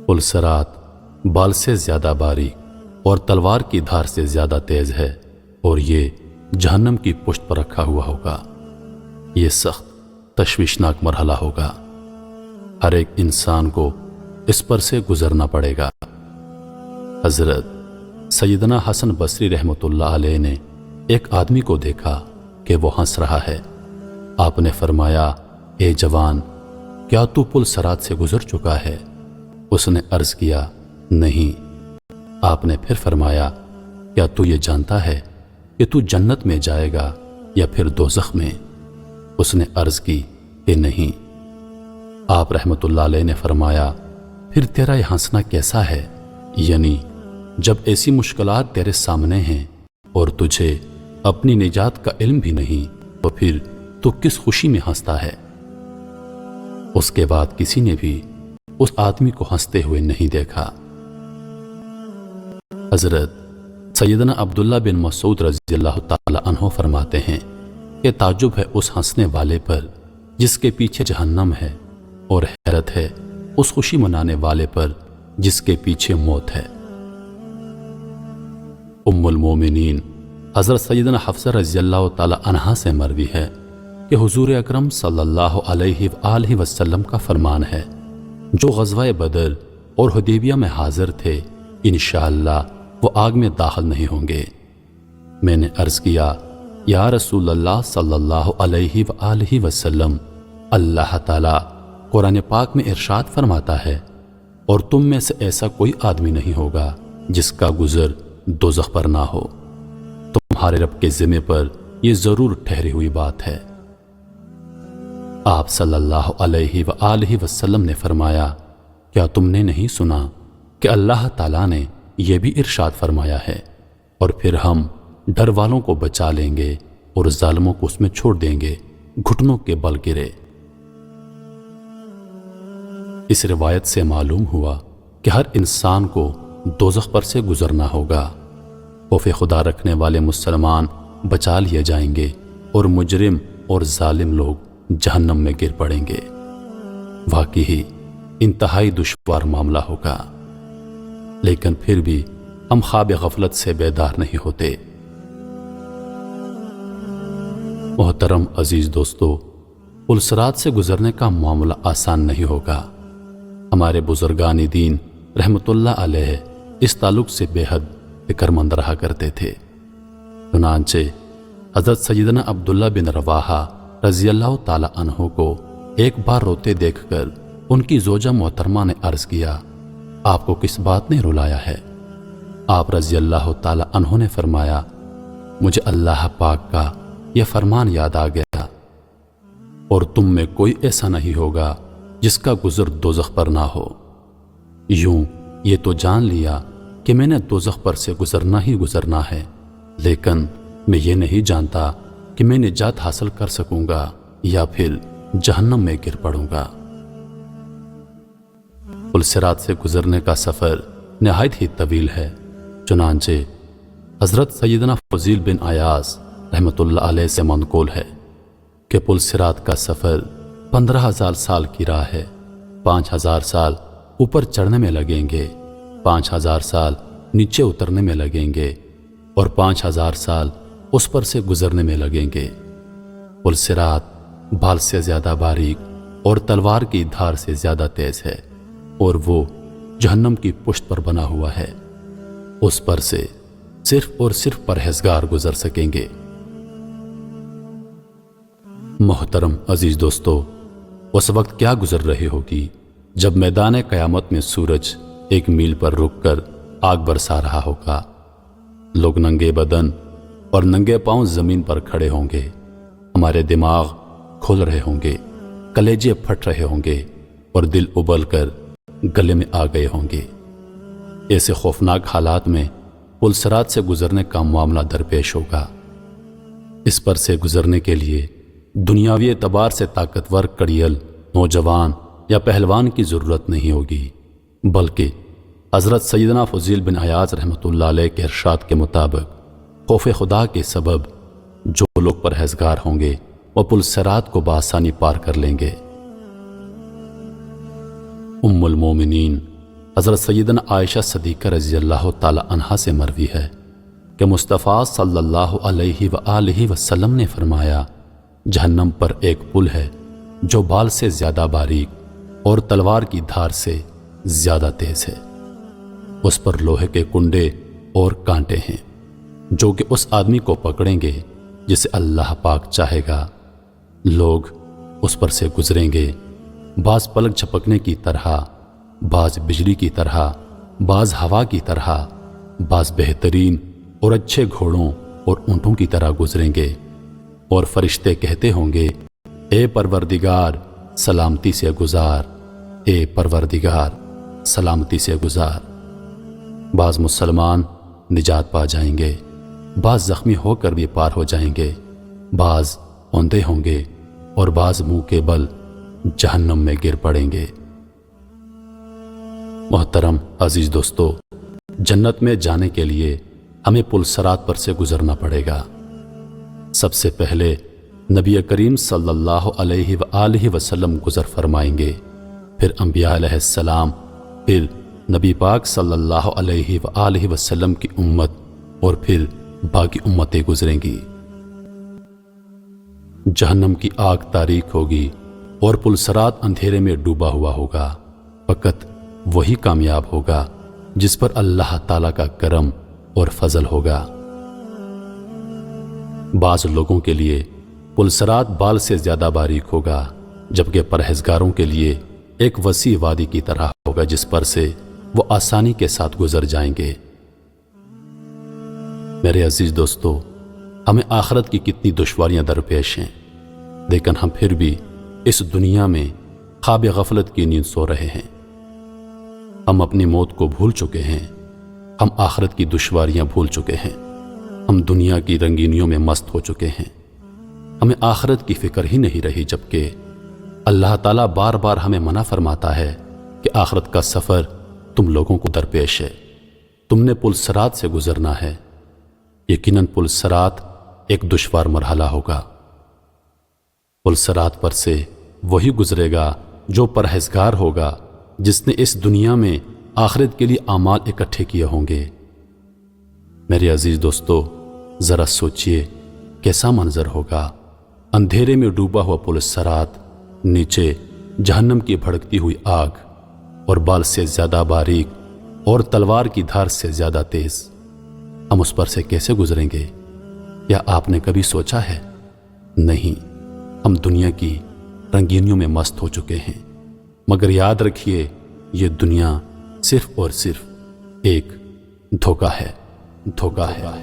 پل صراط بال سے زیادہ باریک اور تلوار کی دھار سے زیادہ تیز ہے، اور یہ جہنم کی پشت پر رکھا ہوا ہوگا۔ یہ سخت تشویشناک مرحلہ ہوگا، ہر ایک انسان کو اس پر سے گزرنا پڑے گا۔ حضرت سیدنا حسن بصری رحمۃ اللہ علیہ نے ایک آدمی کو دیکھا کہ وہ ہنس رہا ہے۔ آپ نے فرمایا، اے جوان، کیا تو پل صراط سے گزر چکا ہے؟ اس نے عرض کیا، نہیں۔ آپ نے پھر فرمایا، کیا تو یہ جانتا ہے کہ تو جنت میں جائے گا یا پھر دوزخ میں؟ اس نے عرض کی کہ نہیں۔ آپ رحمۃ اللہ علیہ نے فرمایا، پھر تیرا یہ ہنسنا کیسا ہے؟ یعنی جب ایسی مشکلات تیرے سامنے ہیں اور تجھے اپنی نجات کا علم بھی نہیں، تو پھر تو کس خوشی میں ہنستا ہے؟ اس کے بعد کسی نے بھی اس آدمی کو ہنستے ہوئے نہیں دیکھا۔ حضرت سیدنا عبداللہ بن مسعود رضی اللہ تعالی عنہ فرماتے ہیں کہ تعجب ہے اس ہنسنے والے پر جس کے پیچھے جہنم ہے، اور حیرت ہے اس خوشی منانے والے پر جس کے پیچھے موت ہے۔ ام المومنین حضرت سیدنا حفصہ رضی اللہ تعالی عنہا سے مروی ہے کہ حضور اکرم صلی اللہ علیہ وآلہ وسلم کا فرمان ہے، جو غزوہ بدر اور حدیبیہ میں حاضر تھے انشاءاللہ وہ آگ میں داخل نہیں ہوں گے۔ میں نے عرض کیا، یا رسول اللہ صلی اللہ علیہ وآلہ وسلم، اللہ تعالیٰ قرآن پاک میں ارشاد فرماتا ہے، اور تم میں سے ایسا کوئی آدمی نہیں ہوگا جس کا گزر دوزخ پر نہ ہو۔ تمہارے رب کے ذمہ پر یہ ضرور ٹھہری ہوئی بات ہے۔ آپ صلی اللہ علیہ وآلہ وسلم نے فرمایا، کیا تم نے نہیں سنا کہ اللہ تعالیٰ نے یہ بھی ارشاد فرمایا ہے، اور پھر ہم ڈر والوں کو بچا لیں گے اور ظالموں کو اس میں چھوڑ دیں گے، گھٹنوں کے بل گرے۔ اس روایت سے معلوم ہوا کہ ہر انسان کو دوزخ پر سے گزرنا ہوگا۔ خوف خدا رکھنے والے مسلمان بچا لیے جائیں گے اور مجرم اور ظالم لوگ جہنم میں گر پڑیں گے۔ واقعی انتہائی دشوار معاملہ ہوگا، لیکن پھر بھی ہم خواب غفلت سے بیدار نہیں ہوتے۔ محترم عزیز دوستو، پل صراط سے گزرنے کا معاملہ آسان نہیں ہوگا۔ ہمارے بزرگان دین رحمت اللہ علیہ اس تعلق سے بے حد فکر مند رہا کرتے تھے۔ چنانچہ حضرت سیدنا عبداللہ بن رواحہ رضی اللہ تعالی عنہ کو ایک بار روتے دیکھ کر ان کی زوجہ محترمہ نے عرض کیا، آپ کو کس بات نے رلایا ہے؟ آپ رضی اللہ تعالی عنہ نے فرمایا، مجھے اللہ پاک کا یہ فرمان یاد آ گیا، اور تم میں کوئی ایسا نہیں ہوگا جس کا گزر دوزخ پر نہ ہو۔ یوں یہ تو جان لیا کہ میں نے دوزخ پر سے گزرنا ہی گزرنا ہے، لیکن میں یہ نہیں جانتا کہ میں نجات حاصل کر سکوں گا یا پھر جہنم میں گر پڑوں گا۔ پل صراط سے گزرنے کا سفر نہایت ہی طویل ہے، چنانچہ حضرت سیدنا فضیل بن عیاض رحمت اللہ علیہ سے منقول ہے کہ پل صراط کا سفر 15,000 سال کی راہ ہے۔ 5,000 سال اوپر چڑھنے میں لگیں گے، 5,000 سال نیچے اترنے میں لگیں گے، اور 5,000 سال اس پر سے گزرنے میں لگیں گے۔ پل صراط بال سے زیادہ باریک اور تلوار کی دھار سے زیادہ تیز ہے، اور وہ جہنم کی پشت پر بنا ہوا ہے۔ اس پر سے صرف اور صرف پرہیزگار گزر سکیں گے۔ محترم عزیز دوستو، اس وقت کیا گزر رہی ہوگی جب میدان قیامت میں سورج 1 میل پر رک کر آگ برسا رہا ہوگا۔ لوگ ننگے بدن اور ننگے پاؤں زمین پر کھڑے ہوں گے، ہمارے دماغ کھل رہے ہوں گے، کلیجے پھٹ رہے ہوں گے، اور دل ابل کر گلے میں آ گئے ہوں گے۔ ایسے خوفناک حالات میں پل صراط سے گزرنے کا معاملہ درپیش ہوگا۔ اس پر سے گزرنے کے لیے دنیاوی اعتبار سے طاقتور کڑیل، نوجوان یا پہلوان کی ضرورت نہیں ہوگی، بلکہ حضرت سیدنا فضیل بن عیاض رحمۃ اللہ علیہ کے ارشاد کے مطابق خوف خدا کے سبب جو لوگ پرہیزگار ہوں گے وہ پل صراط کو بآسانی پار کر لیں گے۔ ام المومنین حضرت سیدنا عائشہ صدیقہ رضی اللہ تعالی عنہا سے مروی ہے کہ مصطفیٰ صلی اللہ علیہ وآلہ وسلم نے فرمایا، جہنم پر ایک پل ہے جو بال سے زیادہ باریک اور تلوار کی دھار سے زیادہ تیز ہے۔ اس پر لوہے کے کنڈے اور کانٹے ہیں جو کہ اس آدمی کو پکڑیں گے جسے اللہ پاک چاہے گا۔ لوگ اس پر سے گزریں گے، بعض پلک جھپکنے کی طرح، بعض بجلی کی طرح، بعض ہوا کی طرح، بعض بہترین اور اچھے گھوڑوں اور اونٹوں کی طرح گزریں گے، اور فرشتے کہتے ہوں گے، اے پروردگار سلامتی سے گزار، اے پروردگار سلامتی سے گزار۔ بعض مسلمان نجات پا جائیں گے، بعض زخمی ہو کر بھی پار ہو جائیں گے، بعض اوندے ہوں گے اور بعض منہ کے بل جہنم میں گر پڑیں گے۔ محترم عزیز دوستو، جنت میں جانے کے لیے ہمیں پل صراط پر سے گزرنا پڑے گا۔ سب سے پہلے نبی کریم صلی اللہ علیہ وآلہ وسلم گزر فرمائیں گے، پھر انبیاء علیہ السلام، پھر نبی پاک صلی اللہ علیہ وآلہ وسلم کی امت، اور پھر باقی امتیں گزریں گی۔ جہنم کی آگ تاریک ہوگی اور پل صراط اندھیرے میں ڈوبا ہوا ہوگا۔ فقط وہی کامیاب ہوگا جس پر اللہ تعالیٰ کا کرم اور فضل ہوگا۔ بعض لوگوں کے لیے پل صراط بال سے زیادہ باریک ہوگا، جبکہ پرہیزگاروں کے لیے ایک وسیع وادی کی طرح ہوگا جس پر سے وہ آسانی کے ساتھ گزر جائیں گے۔ میرے عزیز دوستو، ہمیں آخرت کی کتنی دشواریاں درپیش ہیں، لیکن ہم پھر بھی اس دنیا میں خواب غفلت کی نیند سو رہے ہیں۔ ہم اپنی موت کو بھول چکے ہیں، ہم آخرت کی دشواریاں بھول چکے ہیں، ہم دنیا کی رنگینیوں میں مست ہو چکے ہیں، ہمیں آخرت کی فکر ہی نہیں رہی، جبکہ اللہ تعالیٰ بار بار ہمیں منع فرماتا ہے کہ آخرت کا سفر تم لوگوں کو درپیش ہے، تم نے پل صراط سے گزرنا ہے۔ یقیناً پل صراط ایک دشوار مرحلہ ہوگا۔ پل صراط پر سے وہی گزرے گا جو پرہیزگار ہوگا، جس نے اس دنیا میں آخرت کے لیے اعمال اکٹھے کیے ہوں گے۔ میرے عزیز دوستو، ذرا سوچئے کیسا منظر ہوگا، اندھیرے میں ڈوبا ہوا پل صراط، نیچے جہنم کی بھڑکتی ہوئی آگ، اور بال سے زیادہ باریک اور تلوار کی دھار سے زیادہ تیز۔ ہم اس پر سے کیسے گزریں گے؟ یا آپ نے کبھی سوچا ہے؟ نہیں، ہم دنیا کی رنگینیوں میں مست ہو چکے ہیں، مگر یاد رکھیے یہ دنیا صرف اور صرف ایک دھوکہ ہے، دھوکہ ہے۔